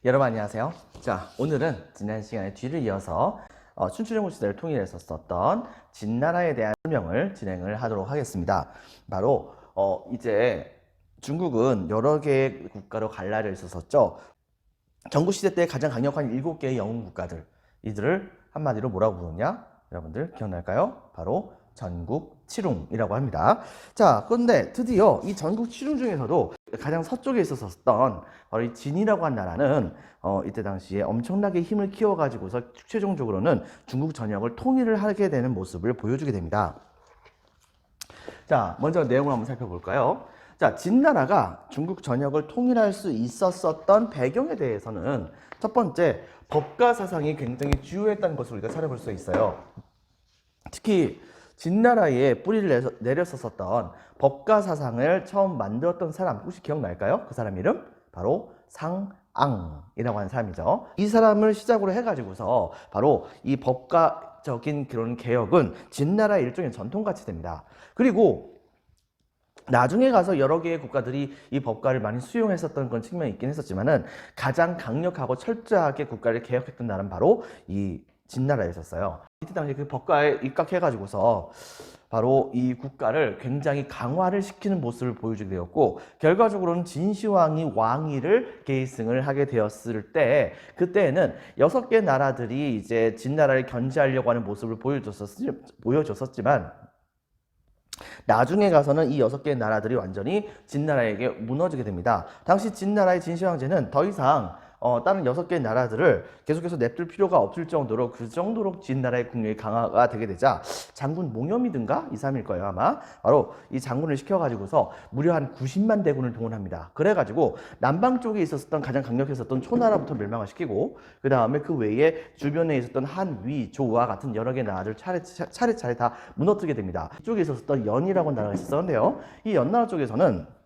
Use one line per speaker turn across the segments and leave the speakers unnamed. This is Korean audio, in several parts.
여러분 안녕하세요. 자, 오늘은 지난 시간에 뒤를 이어서 춘추전국 시대를 통일해서 썼던 진나라에 대한 설명을 진행을 하도록 하겠습니다. 바로 이제 중국은 여러 개의 국가로 갈라져 있었었죠. 전국시대 때 가장 강력한 7개의 영웅 국가들, 이들을 한마디로 뭐라고 부르냐? 여러분들 기억날까요? 바로 전국 칠웅이라고 합니다. 자, 그런데 드디어 이 전국 칠웅 중에서도 가장 서쪽에 있었던 바로 이 진이라고 한 나라는 이때 당시에 엄청나게 힘을 키워가지고서 최종적으로는 중국 전역을 통일을 하게 되는 모습을 보여주게 됩니다. 자, 먼저 내용을 한번 살펴볼까요? 자, 진나라가 중국 전역을 통일할 수 있었던 배경에 대해서는 첫 번째, 법가 사상이 굉장히 주요했다는 것을 우리가 찾아볼 수 있어요. 특히 진나라에 뿌리를 내렸었던 법가 사상을 처음 만들었던 사람 혹시 기억날까요? 그 사람 이름? 바로 상앙이라고 하는 사람이죠. 이 사람을 시작으로 해가지고서 바로 이 법가적인 그런 개혁은 진나라의 일종의 전통같이 됩니다. 그리고 나중에 가서 여러 개의 국가들이 이 법가를 많이 수용했었던 그런 측면이 있긴 했었지만은 가장 강력하고 철저하게 국가를 개혁했던 나라는 바로 이 진나라였었어요. 이때 당시 그 법가에 입각해가지고서 바로 이 국가를 굉장히 강화를 시키는 모습을 보여주게 되었고, 결과적으로는 진시황이 왕위를 계승을 하게 되었을 때, 그때에는 6개 나라들이 이제 진나라를 견제하려고 하는 모습을 보여줬었지만 나중에 가서는 이 6개의 나라들이 완전히 진나라에게 무너지게 됩니다. 당시 진나라의 진시황제는 더 이상 다른 6개의 나라들을 계속해서 냅둘 필요가 없을 정도로 그 정도로 진나라의 국력이 강화가 되게 되자 장군 몽염이든가 이 사람일 거예요 아마. 바로 이 장군을 시켜가지고서 무려 한 90만 대군을 동원합니다. 그래가지고 남방 쪽에 있었던 가장 강력했었던 초나라부터 멸망을 시키고, 그 다음에 그 외에 주변에 있었던 한, 위, 조와 같은 여러 개의 나라들 차례차례 다 무너뜨리게 됩니다. 이쪽에 있었던 연이라고 하는 나라가 있었는데요, 이 연나라 쪽에서는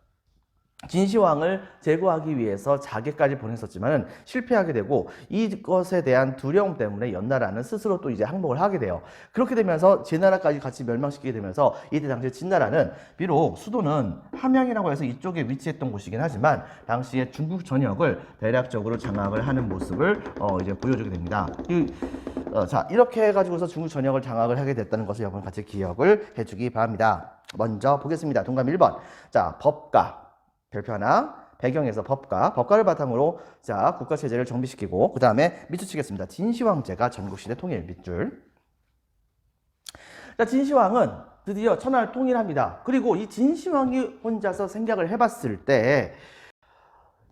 진시황을 제거하기 위해서 자객까지 보냈었지만 실패하게 되고, 이것에 대한 두려움 때문에 연나라는 스스로 또 이제 항복을 하게 돼요. 그렇게 되면서 제나라까지 같이 멸망시키게 되면서 이때 당시에 진나라는 비록 수도는 함양이라고 해서 이쪽에 위치했던 곳이긴 하지만 당시에 중국 전역을 대략적으로 장악을 하는 모습을 이제 보여주게 됩니다. 자, 이렇게 해가지고서 중국 전역을 장악을 하게 됐다는 것을 여러분 같이 기억을 해주기 바랍니다. 먼저 보겠습니다. 동감 1번. 자, 법가. 별표 하나, 배경에서 법가를 바탕으로 자 국가 체제를 정비시키고, 그 다음에 밑줄 치겠습니다. 진시황제가 전국시대 통일 밑줄. 자, 진시황은 드디어 천하를 통일합니다. 그리고 이 진시황이 혼자서 생각을 해봤을 때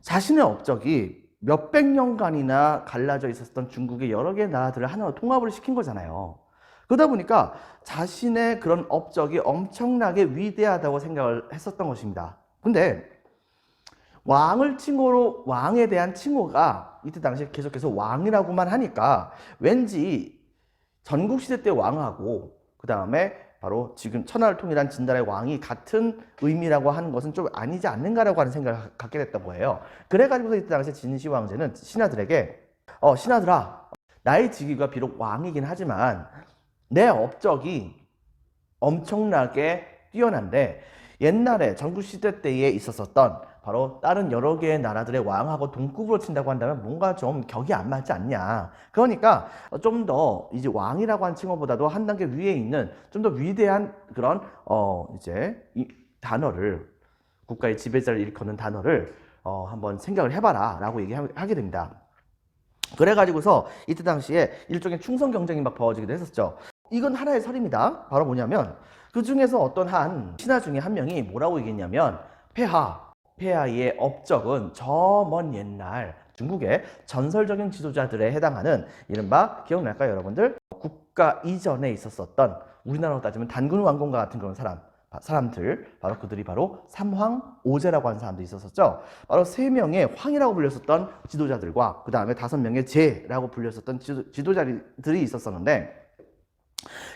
자신의 업적이 몇백 년간이나 갈라져 있었던 중국의 여러 개의 나라들을 하나로 통합을 시킨 거잖아요. 그러다 보니까 자신의 그런 업적이 엄청나게 위대하다고 생각을 했었던 것입니다. 근데 왕을 칭호로, 왕에 대한 칭호가 이때 당시에 계속해서 왕이라고만 하니까 왠지 전국시대 때 왕하고 그 다음에 바로 지금 천하를 통일한 진나라의 왕이 같은 의미라고 하는 것은 좀 아니지 않는가라고 하는 생각을 갖게 됐다고 해요. 그래가지고 이때 당시에 진시황제는 신하들에게 신하들아, 나의 직위가 비록 왕이긴 하지만 내 업적이 엄청나게 뛰어난데 옛날에 전국시대 때에 있었던 바로 다른 여러 개의 나라들의 왕하고 동급으로 친다고 한다면 뭔가 좀 격이 안 맞지 않냐. 그러니까 좀 더 이제 왕이라고 한 칭호보다도 한 단계 위에 있는 좀 더 위대한 그런 이제 이 단어를, 국가의 지배자를 일컫는 단어를 한번 생각을 해봐라 라고 얘기하게 됩니다. 그래가지고서 이때 당시에 일종의 충성 경쟁이 막 벌어지기도 했었죠. 이건 하나의 설입니다. 바로 뭐냐면 그 중에서 어떤 한 신하 중에 한 명이 뭐라고 얘기했냐면, 폐하의 업적은 저 먼 옛날 중국의 전설적인 지도자들에 해당하는 이른바 기억날까요 여러분들? 국가 이전에 있었던, 우리나라로 따지면 단군 왕건과 같은 그런 사람들, 바로 그들이 바로 삼황오제라고 하는 사람들이 있었었죠. 바로 3명의 황이라고 불렸었던 지도자들과 그 다음에 5명의 제라고 불렸었던 지도자들이 있었었는데,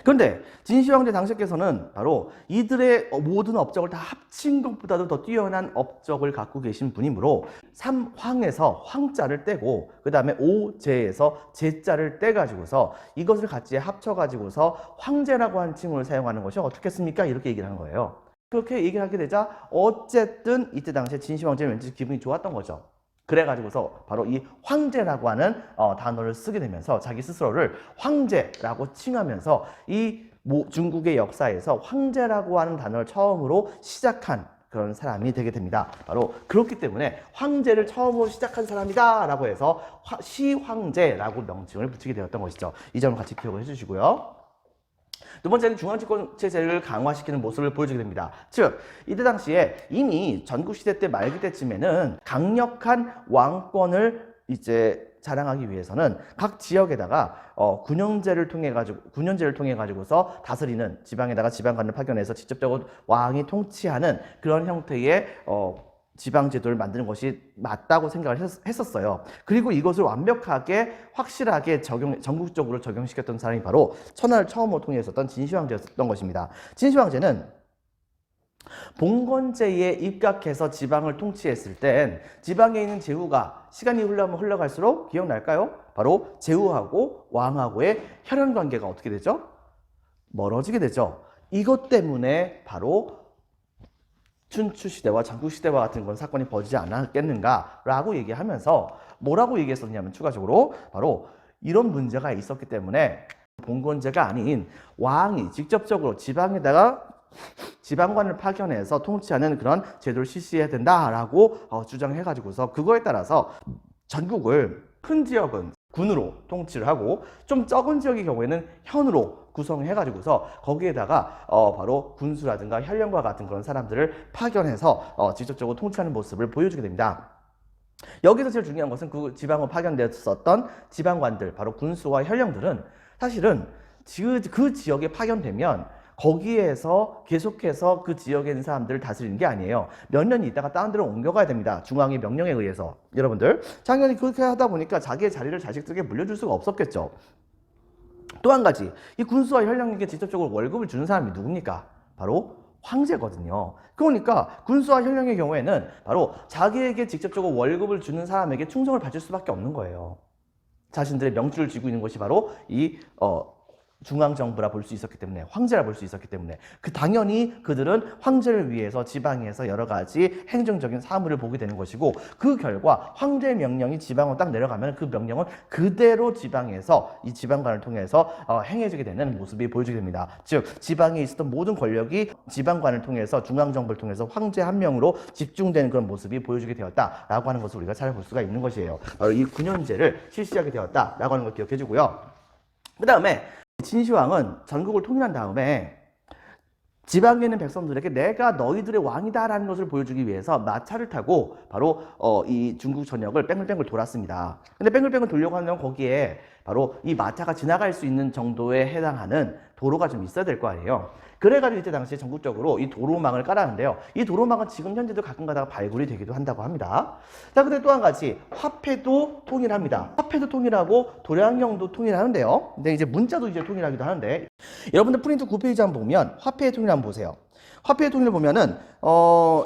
그런데 진시황제 당시께서는 바로 이들의 모든 업적을 다 합친 것보다도 더 뛰어난 업적을 갖고 계신 분이므로 삼황에서 황자를 떼고 그 다음에 오제에서 제자를 떼가지고서 이것을 같이 합쳐가지고서 황제라고 하는 칭호를 사용하는 것이 어떻겠습니까? 이렇게 얘기를 하는 거예요. 그렇게 얘기를 하게 되자 어쨌든 이때 당시에 진시황제는 왠지 기분이 좋았던 거죠. 그래가지고서 바로 이 황제라고 하는 단어를 쓰게 되면서 자기 스스로를 황제라고 칭하면서 이 중국의 역사에서 황제라고 하는 단어를 처음으로 시작한 그런 사람이 되게 됩니다. 바로 그렇기 때문에 황제를 처음으로 시작한 사람이다 라고 해서 시황제라고 명칭을 붙이게 되었던 것이죠. 이 점을 같이 기억을 해주시고요. 두 번째는 중앙집권 체제를 강화시키는 모습을 보여주게 됩니다. 즉, 이때 당시에 이미 전국시대 때 말기 때쯤에는 강력한 왕권을 이제 자랑하기 위해서는 각 지역에다가 군영제를 통해 가지고서 다스리는 지방에다가 지방관을 파견해서 직접적으로 왕이 통치하는 그런 형태의 지방 제도를 만드는 것이 맞다고 생각을 했었어요. 그리고 이것을 완벽하게 확실하게 전국적으로 적용시켰던 사람이 바로 천하를 처음으로 통일했었던 진시황제였던 것입니다. 진시황제는 봉건제에 입각해서 지방을 통치했을 땐 지방에 있는 제후가 시간이 흘러갈수록 기억날까요? 바로 제후하고 왕하고의 혈연 관계가 어떻게 되죠? 멀어지게 되죠. 이것 때문에 바로 춘추시대와 전국시대와 같은 그런 사건이 벌어지지 않았겠는가라고 얘기하면서 뭐라고 얘기했었냐면 추가적으로 바로 이런 문제가 있었기 때문에 봉건제가 아닌 왕이 직접적으로 지방에다가 지방관을 파견해서 통치하는 그런 제도를 실시해야 된다라고 주장해가지고서 그거에 따라서 전국을 큰 지역은 군으로 통치를 하고 좀 적은 지역의 경우에는 현으로 구성해가지고서 거기에다가 바로 군수라든가 현령과 같은 그런 사람들을 파견해서 직접적으로 통치하는 모습을 보여주게 됩니다. 여기서 제일 중요한 것은 그 지방으로 파견되었었던 지방관들, 바로 군수와 현령들은 사실은 그 지역에 파견되면 거기에서 계속해서 그 지역에 있는 사람들을 다스리는 게 아니에요. 몇 년 있다가 다른 데로 옮겨가야 됩니다. 중앙의 명령에 의해서. 여러분들, 당연히 그렇게 하다 보니까 자기의 자리를 자식들에게 물려줄 수가 없었겠죠. 또 한 가지, 이 군수와 현령에게 직접적으로 월급을 주는 사람이 누굽니까? 바로 황제거든요. 그러니까 군수와 현령의 경우에는 바로 자기에게 직접적으로 월급을 주는 사람에게 충성을 바칠 수밖에 없는 거예요. 자신들의 명주를 쥐고 있는 것이 바로 이 중앙정부라 볼 수 있었기 때문에, 황제라 볼 수 있었기 때문에 당연히 그들은 황제를 위해서 지방에서 여러 가지 행정적인 사물을 보게 되는 것이고, 그 결과 황제의 명령이 지방으로 딱 내려가면 그 명령은 그대로 지방에서 이 지방관을 통해서 행해지게 되는 모습이 보여지게 됩니다. 즉, 지방에 있었던 모든 권력이 지방관을 통해서 중앙정부를 통해서 황제 한 명으로 집중되는 그런 모습이 보여지게 되었다라고 하는 것을 우리가 찾아볼 수가 있는 것이에요. 바로 이 군현제를 실시하게 되었다라고 하는 걸 기억해 주고요. 그 다음에 진시황은 전국을 통일한 다음에 지방에 있는 백성들에게 내가 너희들의 왕이다라는 것을 보여주기 위해서 마차를 타고 바로 이 중국 전역을 뺑글뺑글 돌았습니다. 근데 뺑글뺑글 돌려고 하면 거기에 바로 이 마차가 지나갈 수 있는 정도에 해당하는 도로가 좀 있어야 될 거 아니에요. 그래가지고 이때 당시에 전국적으로 이 도로망을 깔았는데요. 이 도로망은 지금 현재도 가끔 가다가 발굴이 되기도 한다고 합니다. 자, 근데 또 한 가지, 화폐도 통일합니다. 화폐도 통일하고 도량형도 통일하는데요. 근데 이제 문자도 이제 통일하기도 하는데, 여러분들 프린트 9페이지 한번 보면 화폐의 통일 한번 보세요. 화폐의 통일을 보면은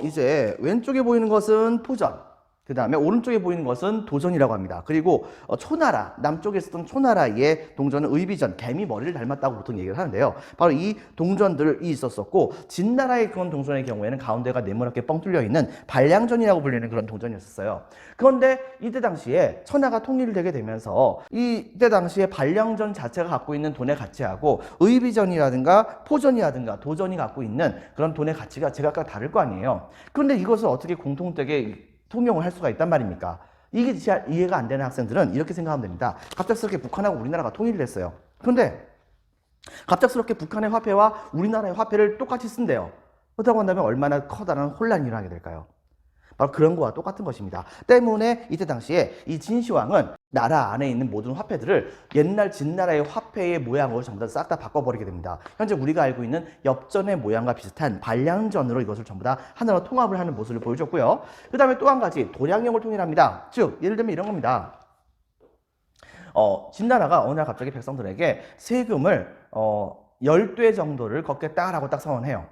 이제 왼쪽에 보이는 것은 포전, 그 다음에 오른쪽에 보이는 것은 도전이라고 합니다. 그리고 초나라, 남쪽에 있었던 초나라의 동전은 의비전, 개미 머리를 닮았다고 보통 얘기를 하는데요. 바로 이 동전들이 있었었고, 진나라의 그런 동전의 경우에는 가운데가 네모나게 뻥 뚫려 있는 반량전이라고 불리는 그런 동전이었어요. 그런데 이때 당시에 천하가 통일되게 되면서 이때 당시에 반량전 자체가 갖고 있는 돈의 가치하고 의비전이라든가 포전이라든가 도전이 갖고 있는 그런 돈의 가치가 제각각 다를 거 아니에요. 그런데 이것을 어떻게 공통되게 통용을 할 수가 있단 말입니까? 이게 잘 이해가 안 되는 학생들은 이렇게 생각하면 됩니다. 갑작스럽게 북한하고 우리나라가 통일을 했어요. 그런데 갑작스럽게 북한의 화폐와 우리나라의 화폐를 똑같이 쓴대요. 그렇다고 한다면 얼마나 커다란 혼란이 일어나게 될까요? 바로 그런 거와 똑같은 것입니다. 때문에 이때 당시에 이 진시황은 나라 안에 있는 모든 화폐들을 옛날 진나라의 화폐의 모양으로 전부 다 싹 다 바꿔버리게 됩니다. 현재 우리가 알고 있는 엽전의 모양과 비슷한 반량전으로 이것을 전부 다 하나로 통합을 하는 모습을 보여줬고요. 그 다음에 또 한 가지, 도량형을 통일합니다. 즉, 예를 들면 이런 겁니다. 진나라가 어느 날 갑자기 백성들에게 세금을 10대 정도를 걷겠다라고 딱 선언해요.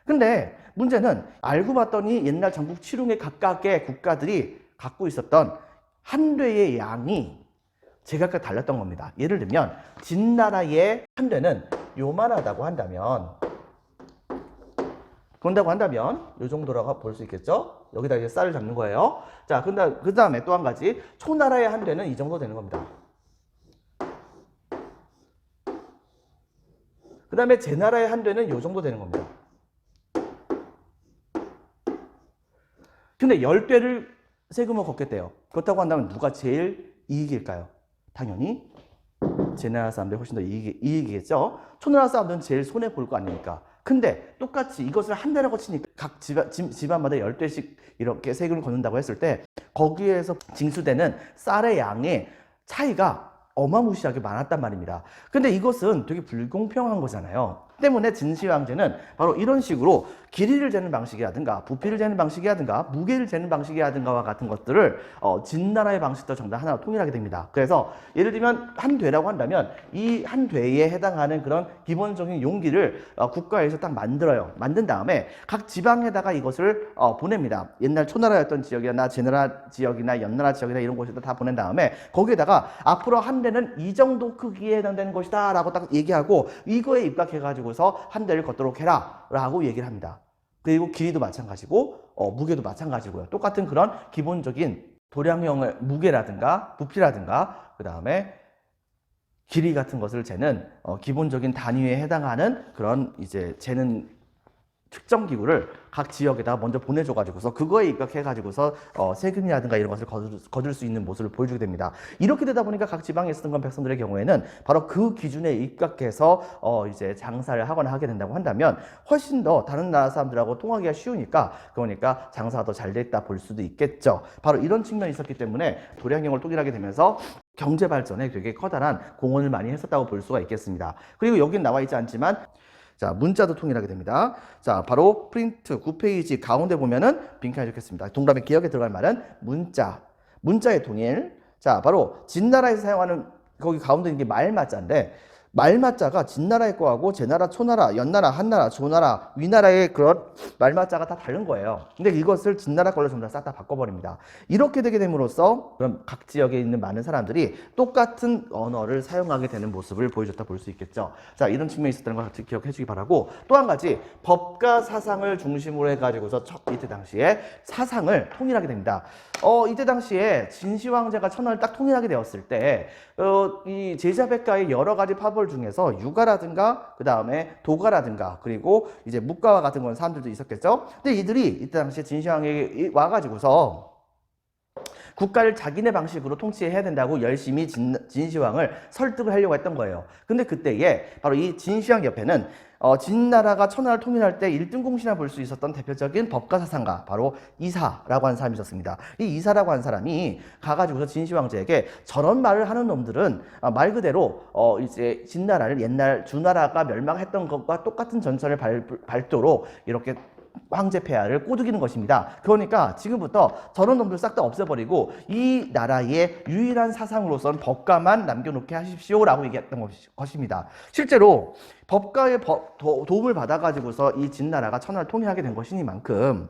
근데 문제는 알고 봤더니 옛날 전국 칠흥의 각각의 국가들이 갖고 있었던 한대의 양이 제각각 달랐던 겁니다. 예를 들면 진나라의 한대는 요만하다고 한다면 그런다고 한다면 이 정도라고 볼 수 있겠죠? 여기다 이제 쌀을 잡는 거예요. 자, 그 다음에 또 한 가지 초나라의 한되는 이 정도 되는 겁니다. 그 다음에 제나라의 한되는 이 정도 되는 겁니다. 근데 10배를 세금을 걷겠대요. 그렇다고 한다면 누가 제일 이익일까요? 당연히 제나라 사람들이 훨씬 더 이익이겠죠. 초나라 사람들은 제일 손해 볼 거 아닙니까? 근데 똑같이 이것을 한 달에 거치니까 각 집안마다 10대씩 이렇게 세금을 걷는다고 했을 때 거기에서 징수되는 쌀의 양의 차이가 어마무시하게 많았단 말입니다. 근데 이것은 되게 불공평한 거잖아요. 때문에 진시황제는 바로 이런 식으로 길이를 재는 방식이라든가 부피를 재는 방식이라든가 무게를 재는 방식이라든가와 같은 것들을 진나라의 방식도 정말 하나로 통일하게 됩니다. 그래서 예를 들면 한 되라고 한다면 이 한 되에 해당하는 그런 기본적인 용기를 국가에서 딱 만들어요. 만든 다음에 각 지방에다가 이것을 보냅니다. 옛날 초나라였던 지역이나 제나라 지역이나 연나라 지역이나 이런 곳에다 다 보낸 다음에 거기에다가 앞으로 한 대는 이 정도 크기에 해당되는 것이다 라고 딱 얘기하고 이거에 입각해가지고서 한 대를 걷도록 해라 라고 얘기를 합니다. 그리고 길이도 마찬가지고 무게도 마찬가지고요. 똑같은 그런 기본적인 도량형의 무게라든가 부피라든가 그 다음에 길이 같은 것을 재는 기본적인 단위에 해당하는 그런 이제 재는 특정 기구를 각 지역에다 먼저 보내줘가지고서 그거에 입각해가지고서 세금이라든가 이런 것을 거둘 수 있는 모습을 보여주게 됩니다. 이렇게 되다 보니까 각 지방에 있었던 건 백성들의 경우에는 바로 그 기준에 입각해서 이제 장사를 하거나 하게 된다고 한다면 훨씬 더 다른 나라 사람들하고 통하기가 쉬우니까 그러니까 장사가 더 잘 됐다 볼 수도 있겠죠. 바로 이런 측면이 있었기 때문에 도량형을 통일하게 되면서 경제 발전에 되게 커다란 공헌을 많이 했었다고 볼 수가 있겠습니다. 그리고 여긴 나와 있지 않지만 자, 문자도 통일하게 됩니다. 자, 바로 프린트 9페이지 가운데 보면은 빈칸에 적혔습니다. 동그라미 기억에 들어갈 말은 문자. 문자의 통일. 자, 바로 진나라에서 사용하는 거기 가운데 있는 게 말맞자인데 말맞자가 진나라의 거하고 제나라, 초나라, 연나라, 한나라, 조나라, 위나라의 그런 말맞자가 다 다른 거예요. 근데 이것을 진나라 걸로 전부 다 싹 다 바꿔버립니다. 이렇게 되게 됨으로써 그럼 각 지역에 있는 많은 사람들이 똑같은 언어를 사용하게 되는 모습을 보여줬다 볼 수 있겠죠. 자, 이런 측면이 있었다는 걸 같이 기억해 주기 바라고 또 한 가지 법과 사상을 중심으로 해가지고서 이때 당시에 사상을 통일하게 됩니다. 이때 당시에 진시황제가 천하를 딱 통일하게 되었을 때 이 제자백가의 여러 가지 파벌 중에서 유가라든가 그 다음에 도가라든가 그리고 이제 묵가와 같은 건 사람들도 있었겠죠. 근데 이들이 이때 당시에 진시황에 와가지고서 국가를 자기네 방식으로 통치해야 된다고 열심히 진시황을 설득을 하려고 했던 거예요. 근데 그때에 바로 이 진시황 옆에는 진나라가 천하를 통일할 때 1등 공신을 볼 수 있었던 대표적인 법가 사상가 바로 이사라고 하는 사람이 있었습니다. 이 이사라고 하는 사람이 가가지고서 진시황제에게 저런 말을 하는 놈들은 말 그대로 이제 진나라를 옛날 주나라가 멸망했던 것과 똑같은 전설을 밟도록 이렇게 황제 폐하를 꼬드기는 것입니다. 그러니까 지금부터 저런 놈들 싹 다 없애버리고 이 나라의 유일한 사상으로서는 법가만 남겨놓게 하십시오 라고 얘기했던 것입니다. 실제로 법가의 도움을 받아가지고서 이 진나라가 천하를 통일하게 된 것이니만큼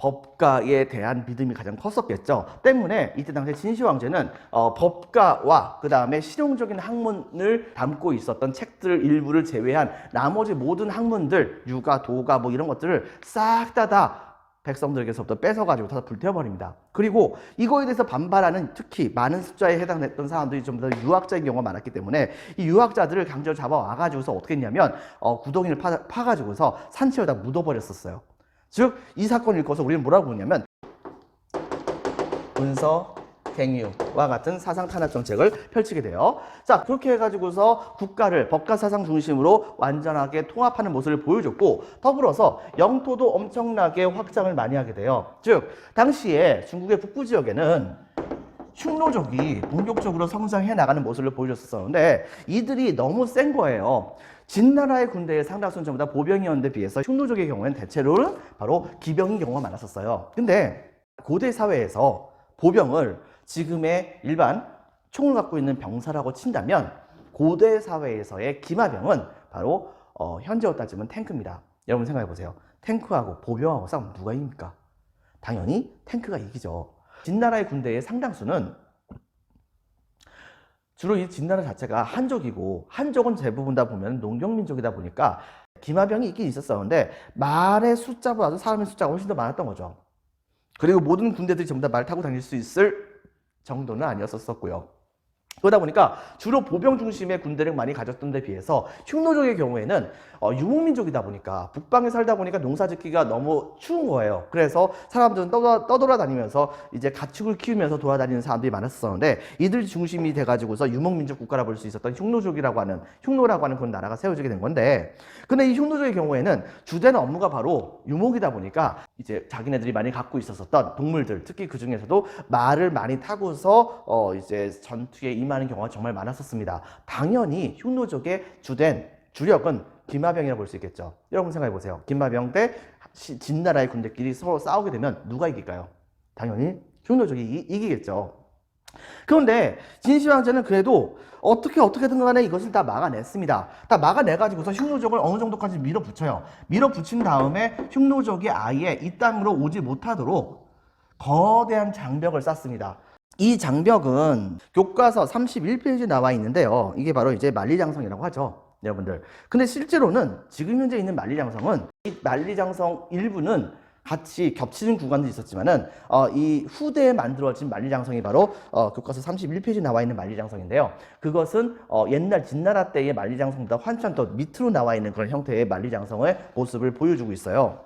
법가에 대한 믿음이 가장 컸었겠죠. 때문에 이때 당시에 진시황제는 법가와 그 다음에 실용적인 학문을 담고 있었던 책들 일부를 제외한 나머지 모든 학문들, 유가, 도가 뭐 이런 것들을 싹 다 백성들에게서부터 뺏어가지고 다 불태워버립니다. 그리고 이거에 대해서 반발하는 특히 많은 숫자에 해당됐던 사람들이 전부 다 유학자인 경우가 많았기 때문에 이 유학자들을 강제로 잡아와가지고서 어떻게 했냐면 구덩이를 파가지고서 산채에다 묻어버렸었어요. 즉, 이 사건을 읽고서 우리는 뭐라고 보냐면 문서 갱유와 같은 사상 탄압 정책을 펼치게 돼요. 자, 그렇게 해가지고서 국가를 법가 사상 중심으로 완전하게 통합하는 모습을 보여줬고 더불어서 영토도 엄청나게 확장을 많이 하게 돼요. 즉, 당시에 중국의 북부 지역에는 흉노족이 본격적으로 성장해 나가는 모습을 보여줬었는데 이들이 너무 센 거예요. 진나라의 군대의 상당수는 전부 다 보병이었는데 비해서 흉노족의 경우에는 대체로는 바로 기병인 경우가 많았었어요. 근데 고대 사회에서 보병을 지금의 일반 총을 갖고 있는 병사라고 친다면 고대 사회에서의 기마병은 바로 현재로 따지면 탱크입니다. 여러분 생각해 보세요. 탱크하고 보병하고 싸우면 누가 이깁니까? 당연히 탱크가 이기죠. 진나라의 군대의 상당수는 주로 이 진나라 자체가 한족이고 한족은 대부분 다 보면 농경민족이다 보니까 기마병이 있긴 있었었는데 말의 숫자보다도 사람의 숫자가 훨씬 더 많았던 거죠. 그리고 모든 군대들이 전부 다 말 타고 다닐 수 있을 정도는 아니었었고요. 그러다 보니까 주로 보병 중심의 군대를 많이 가졌던 데 비해서 흉노족의 경우에는 유목민족이다 보니까 북방에 살다 보니까 농사짓기가 너무 추운 거예요. 그래서 사람들은 떠돌아다니면서 이제 가축을 키우면서 돌아다니는 사람들이 많았었는데 이들 중심이 돼가지고서 유목민족 국가라 볼 수 있었던 흉노라고 하는 그런 나라가 세워지게 된 건데, 근데 이 흉노족의 경우에는 주된 업무가 바로 유목이다 보니까 이제 자기네들이 많이 갖고 있었던 동물들, 특히 그 중에서도 말을 많이 타고서 이제 전투에 임하는 경우가 정말 많았었습니다. 당연히 흉노족의 주된 주력은 기마병이라고 볼 수 있겠죠. 여러분 생각해 보세요. 기마병 때 진나라의 군대끼리 서로 싸우게 되면 누가 이길까요? 당연히 흉노족이 이기겠죠. 그런데 진시황제는 그래도 어떻게든 간에 이것을 다 막아냈습니다. 다 막아내가지고서 흉노족을 어느 정도까지 밀어붙여요. 밀어붙인 다음에 흉노족이 아예 이 땅으로 오지 못하도록 거대한 장벽을 쌓습니다. 이 장벽은 교과서 31페이지에 나와 있는데요. 이게 바로 이제 만리장성이라고 하죠. 여러분들. 근데 실제로는 지금 현재 있는 만리장성은 이 만리장성 일부는 같이 겹치는 구간도 있었지만은 이 후대에 만들어진 만리장성이 바로 교과서 31페이지에 나와 있는 만리장성인데요. 그것은 옛날 진나라 때의 만리장성보다 한참 더 밑으로 나와 있는 그런 형태의 만리장성의 모습을 보여주고 있어요.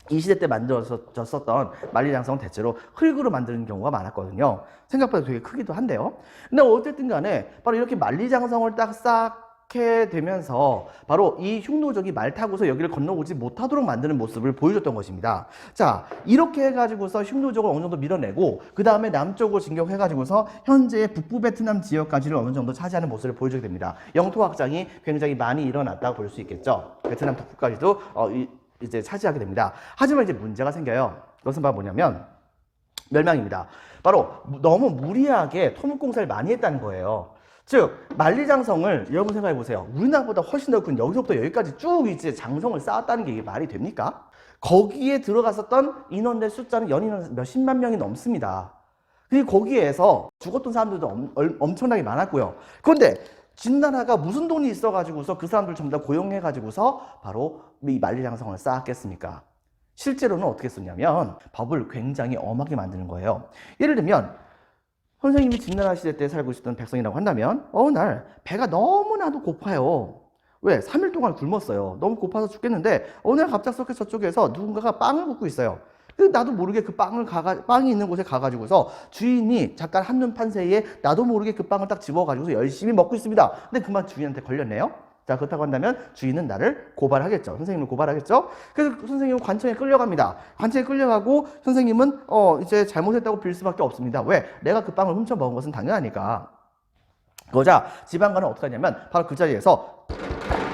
이 시대 때 만들어졌었던 만리장성은 대체로 흙으로 만드는 경우가 많았거든요. 생각보다 되게 크기도 한데요. 근데 어쨌든 간에 바로 이렇게 만리장성을 딱 쌓게 되면서 바로 이 흉노족이 말 타고서 여기를 건너오지 못하도록 만드는 모습을 보여줬던 것입니다. 자, 이렇게 해가지고서 흉노족을 어느 정도 밀어내고 그 다음에 남쪽으로 진격해가지고서 현재의 북부 베트남 지역까지를 어느 정도 차지하는 모습을 보여주게 됩니다. 영토 확장이 굉장히 많이 일어났다고 볼 수 있겠죠. 베트남 북부까지도 이제 차지하게 됩니다. 하지만 이제 문제가 생겨요. 그것은 바로 뭐냐면 멸망입니다. 바로 너무 무리하게 토목공사를 많이 했다는 거예요. 즉 만리장성을 여러분 생각해 보세요. 우리나라보다 훨씬 더 큰 여기서부터 여기까지 쭉 이제 장성을 쌓았다는 게 이게 말이 됩니까? 거기에 들어갔었던 인원의 숫자는 연인은 몇십만 명이 넘습니다. 그리고 거기에서 죽었던 사람들도 엄청나게 많았고요. 그런데 진나라가 무슨 돈이 있어가지고서 그 사람들 전부 다 고용해가지고서 바로 이 만리장성을 쌓았겠습니까? 실제로는 어떻게 썼냐면 법을 굉장히 엄하게 만드는 거예요. 예를 들면 선생님이 진나라 시대 때 살고 있었던 백성이라고 한다면 어느 날 배가 너무나도 고파요. 왜? 3일 동안 굶었어요. 너무 고파서 죽겠는데 어느 날 갑작스럽게 저쪽에서 누군가가 빵을 굽고 있어요. 나도 모르게 그 빵이 있는 곳에 가가지고서 주인이 잠깐 한눈 판 사이에 나도 모르게 그 빵을 딱 집어가지고서 열심히 먹고 있습니다. 근데 그만 주인한테 걸렸네요. 자, 그렇다고 한다면 주인은 나를 고발하겠죠. 선생님을 고발하겠죠. 그래서 선생님은 관청에 끌려갑니다. 관청에 끌려가고 선생님은 이제 잘못했다고 빌 수밖에 없습니다. 왜? 내가 그 빵을 훔쳐 먹은 것은 당연하니까. 그러자 지방관은 어떻게 하냐면 바로 그 자리에서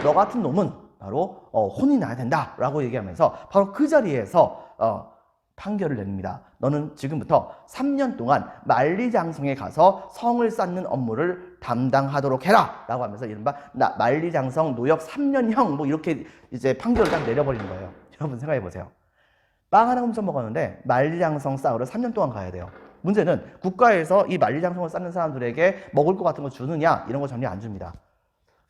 너 같은 놈은 바로 혼이 나야 된다 라고 얘기하면서 바로 그 자리에서 판결을 내립니다. 너는 지금부터 3년 동안 만리장성에 가서 성을 쌓는 업무를 담당하도록 해라 라고 하면서 이른바 만리장성 노역 3년형 뭐 이렇게 이제 판결을 딱 내려버리는 거예요. 여러분 생각해 보세요. 빵 하나 훔쳐 먹었는데 만리장성 쌓으러 3년 동안 가야 돼요. 문제는 국가에서 이 만리장성을 쌓는 사람들에게 먹을 것 같은 거 주느냐 이런 거 전혀 안 줍니다.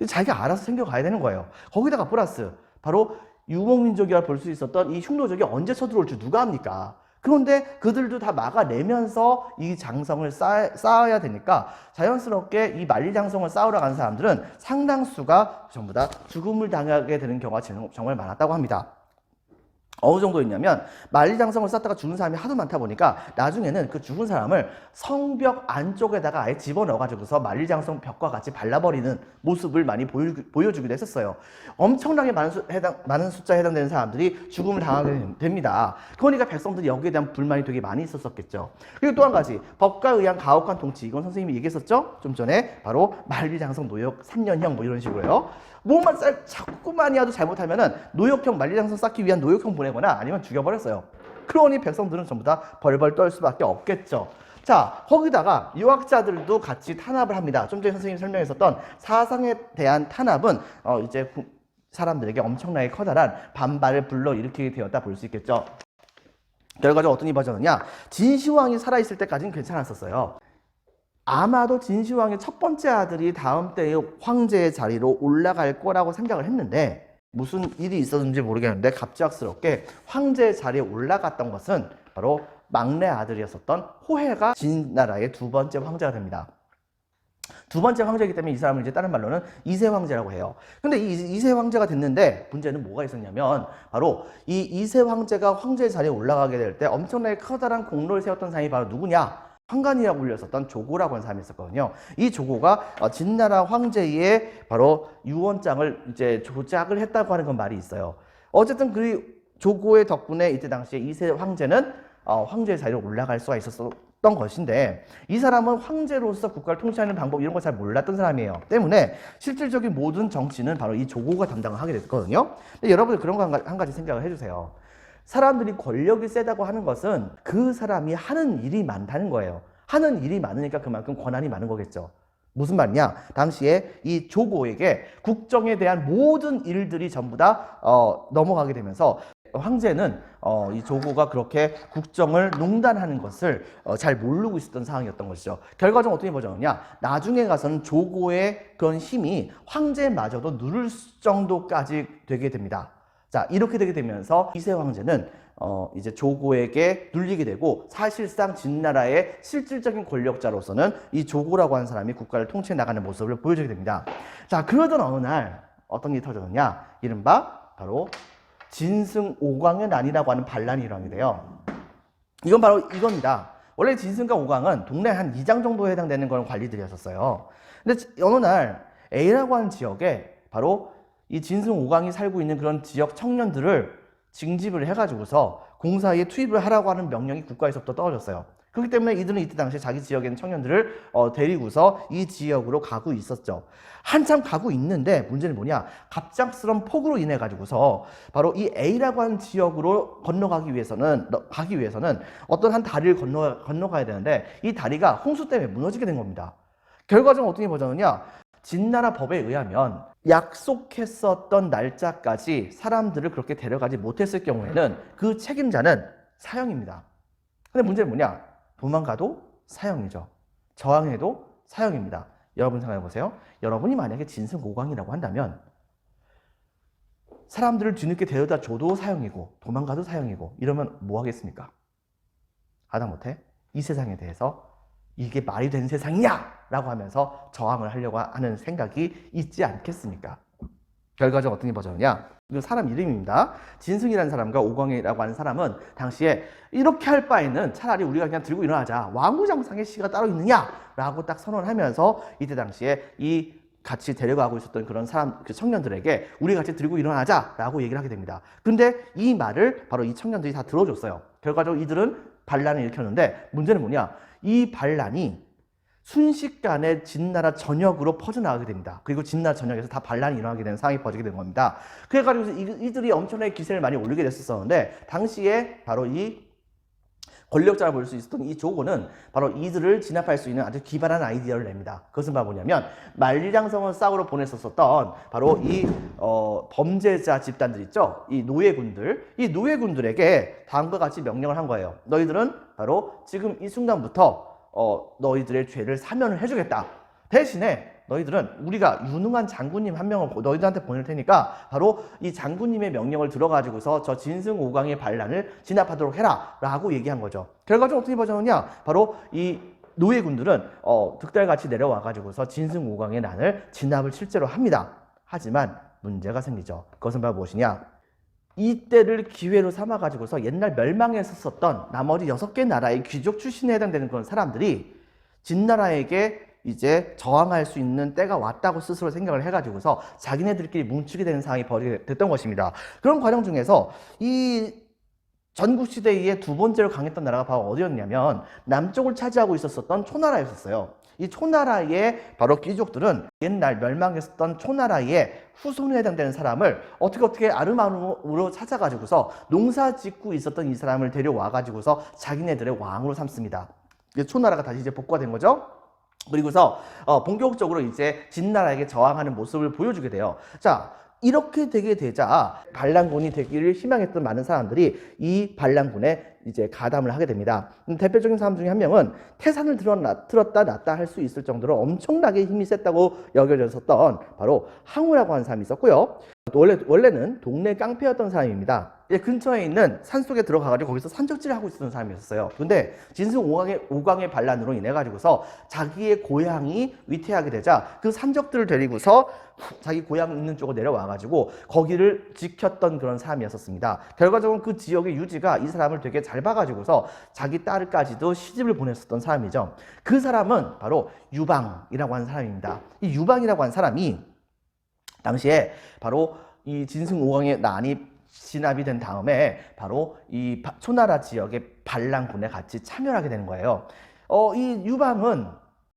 자기가 알아서 생겨가야 되는 거예요. 거기다가 플러스 바로 유목민족이라 볼 수 있었던 이 흉노족이 언제 쳐들어올지 누가 합니까? 그런데 그들도 다 막아내면서 이 장성을 쌓아야 되니까 자연스럽게 이 만리장성을 쌓으러 간 사람들은 상당수가 전부 다 죽음을 당하게 되는 경우가 정말 많았다고 합니다. 어느 정도였냐면 만리장성을 쌓다가 죽은 사람이 하도 많다 보니까 나중에는 그 죽은 사람을 성벽 안쪽에다가 아예 집어넣어가지고서 만리장성 벽과 같이 발라버리는 모습을 많이 보여주기도 했었어요. 엄청나게 많은 숫자에 해당되는 사람들이 죽음을 당하게 됩니다. 그러니까 백성들이 여기에 대한 불만이 되게 많이 있었겠죠. 그리고 또 한 가지 법과 의한 가혹한 통치, 이건 선생님이 얘기했었죠? 좀 전에 바로 만리장성 노역 3년형 뭐 이런 식으로요. 뭐만 자꾸만이라도 잘못하면은 노역형 만리장성 쌓기 위한 노역형 보내거나 아니면 죽여버렸어요. 그러니 백성들은 전부 다 벌벌 떨 수밖에 없겠죠. 자, 거기다가 유학자들도 같이 탄압을 합니다. 좀 전에 선생님이 설명했었던 사상에 대한 탄압은 이제 사람들에게 엄청나게 커다란 반발을 불러일으키게 되었다 볼 수 있겠죠. 결과적으로 어떤 일이 벌어졌느냐? 진시황이 살아있을 때까지는 괜찮았었어요. 아마도 진시황의 첫 번째 아들이 다음 때의 황제의 자리로 올라갈 거라고 생각을 했는데 무슨 일이 있었는지 모르겠는데 갑작스럽게 황제 자리에 올라갔던 것은 바로 막내 아들이었었던 호해가 진나라의 두 번째 황제가 됩니다. 두 번째 황제이기 때문에 이 사람을 이제 다른 말로는 이세 황제라고 해요. 근데 이 이세 황제가 됐는데 문제는 뭐가 있었냐면 바로 이 이세 황제가 황제 자리에 올라가게 될 때 엄청나게 커다란 공로를 세웠던 사람이 바로 누구냐? 황간이라고 불렸었던 조고라고 하는 사람이 있었거든요. 이 조고가 진나라 황제의 바로 유언장을 이제 조작을 했다고 하는 건 말이 있어요. 어쨌든 그 조고의 덕분에 이때 당시에 이세 황제는 황제의 자리로 올라갈 수가 있었던 것인데 이 사람은 황제로서 국가를 통치하는 방법 이런 걸 잘 몰랐던 사람이에요. 때문에 실질적인 모든 정치는 바로 이 조고가 담당을 하게 됐거든요. 근데 여러분들 그런 거 한 가지 생각을 해주세요. 사람들이 권력이 세다고 하는 것은 그 사람이 하는 일이 많다는 거예요. 하는 일이 많으니까 그만큼 권한이 많은 거겠죠. 무슨 말이냐? 당시에 이 조고에게 국정에 대한 모든 일들이 전부 다 넘어가게 되면서 황제는 이 조고가 그렇게 국정을 농단하는 것을 잘 모르고 있었던 상황이었던 것이죠. 결과적으로 어떻게 보자느냐? 나중에 가서는 조고의 그런 힘이 황제마저도 누를 정도까지 되게 됩니다. 자, 이렇게 되게 되면서 이세 황제는 이제 조고에게 눌리게 되고 사실상 진나라의 실질적인 권력자로서는 이 조고라고 하는 사람이 국가를 통치해 나가는 모습을 보여주게 됩니다. 자, 그러던 어느 날 어떤 일이 터졌느냐? 이른바 바로 진승 오광의 난이라고 하는 반란이 일어나게 돼요. 이건 바로 이겁니다. 원래 진승과 오광은 동네 한 2장 정도에 해당되는 그런 관리들이었었어요. 근데 어느 날 A라고 하는 지역에 바로 이 진승 오광이 살고 있는 그런 지역 청년들을 징집을 해가지고서 공사에 투입을 하라고 하는 명령이 국가에서부터 떨어졌어요. 그렇기 때문에 이들은 이때 당시에 자기 지역에 있는 청년들을 데리고서 이 지역으로 가고 있었죠. 한참 가고 있는데 문제는 뭐냐? 갑작스러운 폭우로 인해 가지고서 바로 이 A라고 하는 지역으로 가기 위해서는 어떤 한 다리를 건너가야 되는데 이 다리가 홍수 때문에 무너지게 된 겁니다. 결과적으로 어떻게 보자느냐? 진나라 법에 의하면 약속했었던 날짜까지 사람들을 그렇게 데려가지 못했을 경우에는 그 책임자는 사형입니다. 근데 문제는 뭐냐? 도망가도 사형이죠. 저항해도 사형입니다. 여러분 생각해 보세요. 여러분이 만약에 진승 오광이라고 한다면 사람들을 뒤늦게 데려다 줘도 사형이고 도망가도 사형이고 이러면 뭐 하겠습니까? 하다못해 이 세상에 대해서 이게 말이 되는 세상이냐? 라고 하면서 저항을 하려고 하는 생각이 있지 않겠습니까? 결과적으로 어떤 게 벌어졌느냐? 이건 사람 이름입니다. 진승이라는 사람과 오광이라고 하는 사람은 당시에 이렇게 할 바에는 차라리 우리가 그냥 들고 일어나자. 왕후장상의 시가 따로 있느냐라고 딱 선언하면서 이때 당시에 이 같이 데려가고 있었던 그런 사람, 그 청년들에게 우리 같이 들고 일어나자라고 얘기를 하게 됩니다. 근데 이 말을 바로 이 청년들이 다 들어줬어요. 결과적으로 이들은 반란을 일으켰는데 문제는 뭐냐? 이 반란이 순식간에 진나라 전역으로 퍼져나가게 됩니다. 그리고 진나라 전역에서 다 반란이 일어나게 되는 상황이 벌어지게 된 겁니다. 그래가지고 이들이 엄청나게 기세를 많이 올리게 됐었는데 당시에 바로 이 권력자라 볼 수 있었던 이 조고는 바로 이들을 진압할 수 있는 아주 기발한 아이디어를 냅니다. 그것은 바로 뭐냐면 만리장성을 싹으로 보냈었던 바로 이 범죄자 집단들 있죠. 이 노예군들에게 다음과 같이 명령을 한 거예요. 너희들은 바로 지금 이 순간부터 너희들의 죄를 사면을 해주겠다. 대신에 너희들은 우리가 유능한 장군님 한 명을 너희들한테 보낼 테니까 바로 이 장군님의 명령을 들어가지고서 저 진승 오광의 반란을 진압하도록 해라 라고 얘기한 거죠. 결과적으로 어떻게 벌어졌느냐? 바로 이 노예군들은 득달같이 내려와가지고서 진승 오광의 난을 진압을 실제로 합니다. 하지만 문제가 생기죠. 그것은 바로 무엇이냐? 이때를 기회로 삼아가지고서 옛날 멸망했었던 나머지 6개 나라의 귀족 출신에 해당되는 그런 사람들이 진나라에게 이제 저항할 수 있는 때가 왔다고 스스로 생각을 해가지고서 자기네들끼리 뭉치게 되는 상황이 벌어지게 됐던 것입니다. 그런 과정 중에서 이 전국시대의 두 번째로 강했던 나라가 바로 어디였냐면 남쪽을 차지하고 있었던 초나라였었어요. 이 초나라의 바로 귀족들은 옛날 멸망했었던 초나라의 후손에 해당되는 사람을 어떻게 아름아름으로 찾아가지고서 농사 짓고 있었던 이 사람을 데려와가지고서 자기네들의 왕으로 삼습니다. 초나라가 다시 이제 복구가 된 거죠. 그리고서 본격적으로 이제 진나라에게 저항하는 모습을 보여주게 돼요. 자, 이렇게 되게 되자 반란군이 되기를 희망했던 많은 사람들이 이 반란군에 이제 가담을 하게 됩니다. 대표적인 사람 중에 한 명은 태산을 들었다 놨다 할 수 있을 정도로 엄청나게 힘이 셌다고 여겨졌었던 바로 항우라고 하는 사람이 있었고요. 원래는 동네 깡패였던 사람입니다. 근처에 있는 산속에 들어가가지고 거기서 산적질을 하고 있었던 사람이었어요. 근데 진승 오광의 반란으로 인해 가지고서 자기의 고향이 위태하게 되자 그 산적들을 데리고서 자기 고향 있는 쪽으로 내려와가지고 거기를 지켰던 그런 사람이었었습니다. 결과적으로 그 지역의 유지가 이 사람을 되게 잘 봐가지고서 자기 딸까지도 시집을 보냈었던 사람이죠. 그 사람은 바로 유방이라고 하는 사람입니다. 이 유방이라고 하는 사람이 당시에 바로 이 진승오광의 난이 진압이 된 다음에 바로 이 초나라 지역의 반란군에 같이 참여를 하게 되는 거예요. 이 유방은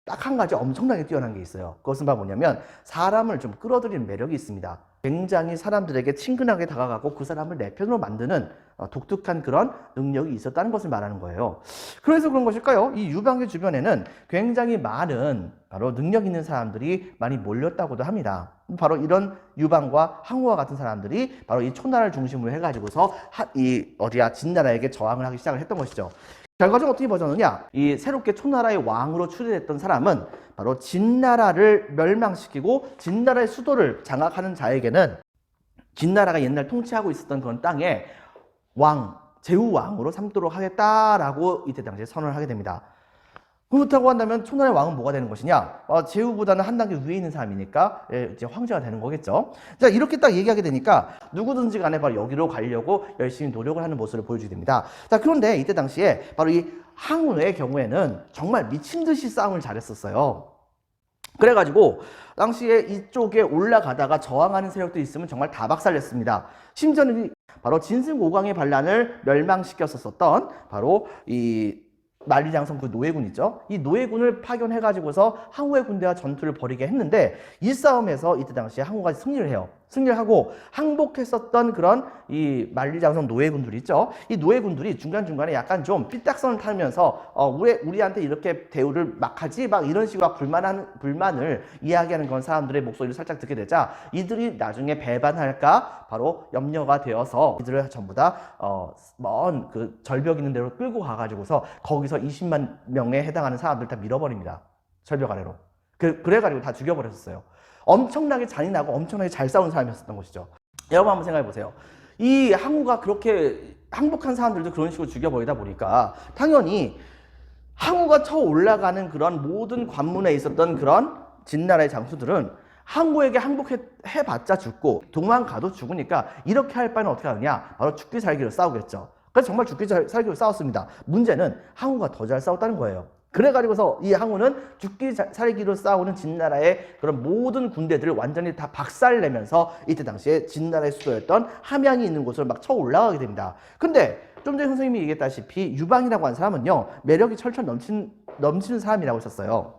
딱 한 가지 엄청나게 뛰어난 게 있어요. 그것은 바로 뭐냐면 사람을 좀 끌어들이는 매력이 있습니다. 굉장히 사람들에게 친근하게 다가가고 그 사람을 내 편으로 만드는 독특한 그런 능력이 있었다는 것을 말하는 거예요. 그래서 그런 것일까요? 이 유방의 주변에는 굉장히 많은 바로 능력 있는 사람들이 많이 몰렸다고도 합니다. 바로 이런 유방과 항우와 같은 사람들이 바로 이 초나라를 중심으로 해가지고서 진나라에게 저항을 하기 시작을 했던 것이죠. 결과적으로 어떻게 벌어졌느냐? 이 새롭게 초나라의 왕으로 추대됐던 사람은 바로 진나라를 멸망시키고 진나라의 수도를 장악하는 자에게는 진나라가 옛날 통치하고 있었던 그런 땅에 제후왕으로 삼도록 하겠다라고 이때 당시에 선언을 하게 됩니다. 그렇다고 한다면 초나라의 왕은 뭐가 되는 것이냐? 제후보다는 한 단계 위에 있는 사람이니까 이제 황제가 되는 거겠죠. 자, 이렇게 딱 얘기하게 되니까 누구든지 간에 바로 여기로 가려고 열심히 노력을 하는 모습을 보여주게 됩니다. 자, 그런데 이때 당시에 바로 이 항우의 경우에는 정말 미친 듯이 싸움을 잘했었어요. 그래가지고 당시에 이쪽에 올라가다가 저항하는 세력들이 있으면 정말 다 박살냈습니다. 심지어는 바로 진승오광의 반란을 멸망시켰었던 바로 이 만리장성 그 노예군 있죠. 이 노예군을 파견해가지고서 항우의 군대와 전투를 벌이게 했는데 이 싸움에서 이때 당시에 항우가 승리를 해요. 승리를 하고 항복했었던 그런 이 만리장성 노예군들이 있죠. 이 노예군들이 중간중간에 약간 좀 삐딱선을 타면서 우리한테 이렇게 대우를 막 하지? 막 이런 식으로 불만을 이야기하는 그런 사람들의 목소리를 살짝 듣게 되자 이들이 나중에 배반할까 바로 염려가 되어서 이들을 전부 다 먼 그 절벽 있는 데로 끌고 가가지고서 거기서 20만 명에 해당하는 사람들 다 밀어버립니다. 절벽 아래로. 그래가지고 다 죽여버렸었어요. 엄청나게 잔인하고 엄청나게 잘 싸운 사람이었던 것이죠. 여러분 한번 생각해 보세요. 이 항우가 그렇게 항복한 사람들도 그런 식으로 죽여버리다 보니까 당연히 항우가 쳐 올라가는 그런 모든 관문에 있었던 그런 진나라의 장수들은 항우에게 항복해봤자 죽고 도망가도 죽으니까 이렇게 할 바에는 어떻게 하느냐? 바로 죽기 살기로 싸우겠죠. 그래서 정말 죽기 살기로 싸웠습니다. 문제는 항우가 더 잘 싸웠다는 거예요. 그래가지고서 이 항우는 죽기 살기로 싸우는 진나라의 그런 모든 군대들을 완전히 다 박살내면서 이때 당시에 진나라의 수도였던 함양이 있는 곳으로 막 쳐 올라가게 됩니다. 근데 좀 전에 선생님이 얘기했다시피 유방이라고 하는 사람은요, 매력이 철철 넘치는 사람이라고 했었어요.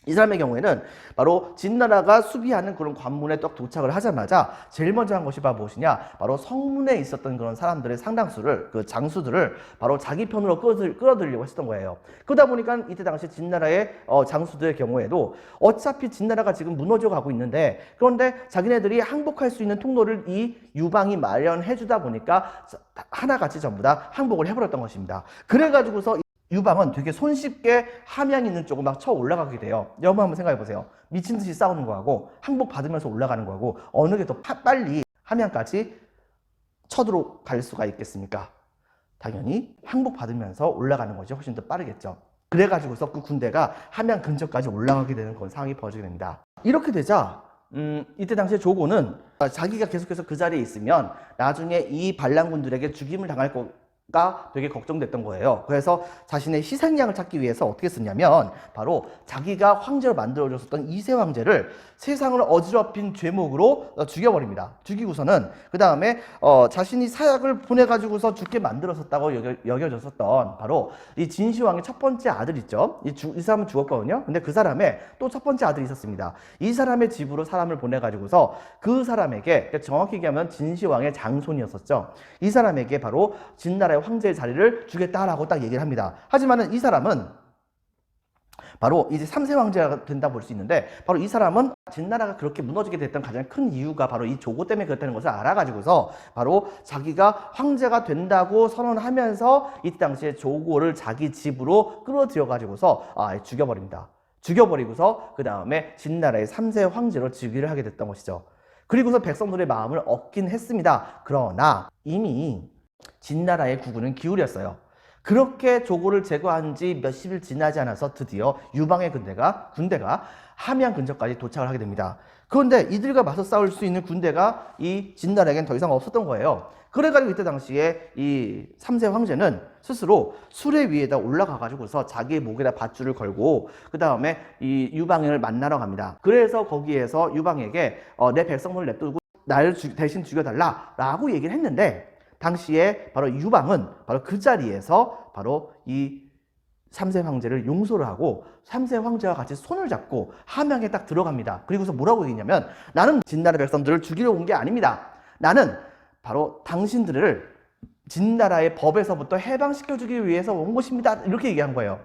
이 사람의 경우에는 바로 진나라가 수비하는 그런 관문에 딱 도착을 하자마자 제일 먼저 한 것이 바로 무엇이냐? 바로 성문에 있었던 그런 사람들의 상당수를, 그 장수들을 바로 자기 편으로 끌어들이려고 했었던 거예요. 그러다 보니까 이때 당시 진나라의 장수들의 경우에도 어차피 진나라가 지금 무너져 가고 있는데, 그런데 자기네들이 항복할 수 있는 통로를 이 유방이 마련해 주다 보니까 하나같이 전부 다 항복을 해버렸던 것입니다. 그래가지고서 유방은 되게 손쉽게 함양 있는 쪽으로 막 쳐 올라가게 돼요. 여러분 한번 생각해 보세요. 미친 듯이 싸우는 거하고 항복 받으면서 올라가는 거하고 어느 게 더 빨리 함양까지 쳐들어갈 수가 있겠습니까? 당연히 항복 받으면서 올라가는 것이 훨씬 더 빠르겠죠. 그래가지고서 그 군대가 함양 근처까지 올라가게 되는 그런 상황이 벌어지게 됩니다. 이렇게 되자 이때 당시에 조고는 자기가 계속해서 그 자리에 있으면 나중에 이 반란군들에게 죽임을 당할 가 되게 걱정됐던 거예요. 그래서 자신의 희생양을 찾기 위해서 어떻게 했었냐면 바로 자기가 황제로 만들어줬었던 이세 황제를 세상을 어지럽힌 죄목으로 죽여버립니다. 죽이고서는 그 다음에 자신이 사약을 보내가지고서 죽게 만들었었다고 여겨졌었던 바로 이 진시황의 첫 번째 아들 있죠. 이 사람은 죽었거든요. 근데 그 사람의 또 첫 번째 아들이 있었습니다. 이 사람의 집으로 사람을 보내가지고서 그 사람에게, 정확히 얘기하면 진시황의 장손이었었죠. 이 사람에게 바로 진나라의 황제의 자리를 주겠다라고 딱 얘기를 합니다. 하지만은 이 사람은 바로 이제 3세 황제가 된다고 볼 수 있는데, 바로 이 사람은 진나라가 그렇게 무너지게 됐던 가장 큰 이유가 바로 이 조고 때문에 그랬다는 것을 알아가지고서 바로 자기가 황제가 된다고 선언하면서 이때 당시에 조고를 자기 집으로 끌어들여가지고서 죽여버립니다. 죽여버리고서 그 다음에 진나라의 3세 황제로 즉위를 하게 됐던 것이죠. 그리고서 백성들의 마음을 얻긴 했습니다. 그러나 이미 진나라의 구군은 기울였어요. 그렇게 조고를 제거한 지 몇십일 지나지 않아서 드디어 유방의 군대가 함양 근처까지 도착을 하게 됩니다. 그런데 이들과 맞서 싸울 수 있는 군대가 이 진나라에겐 더 이상 없었던 거예요. 그래가지고 이때 당시에 이 3세 황제는 스스로 수레 위에다 올라가가지고서 자기의 목에다 밧줄을 걸고 그 다음에 이 유방을 만나러 갑니다. 그래서 거기에서 유방에게 내 백성을 냅두고 나를 대신 죽여달라 라고 얘기를 했는데, 당시에 바로 유방은 바로 그 자리에서 바로 이 3세 황제를 용서를 하고 3세 황제와 같이 손을 잡고 함양에 딱 들어갑니다. 그리고서 뭐라고 얘기했냐면, 나는 진나라 백성들을 죽이러 온 게 아닙니다. 나는 바로 당신들을 진나라의 법에서부터 해방시켜주기 위해서 온 것입니다. 이렇게 얘기한 거예요.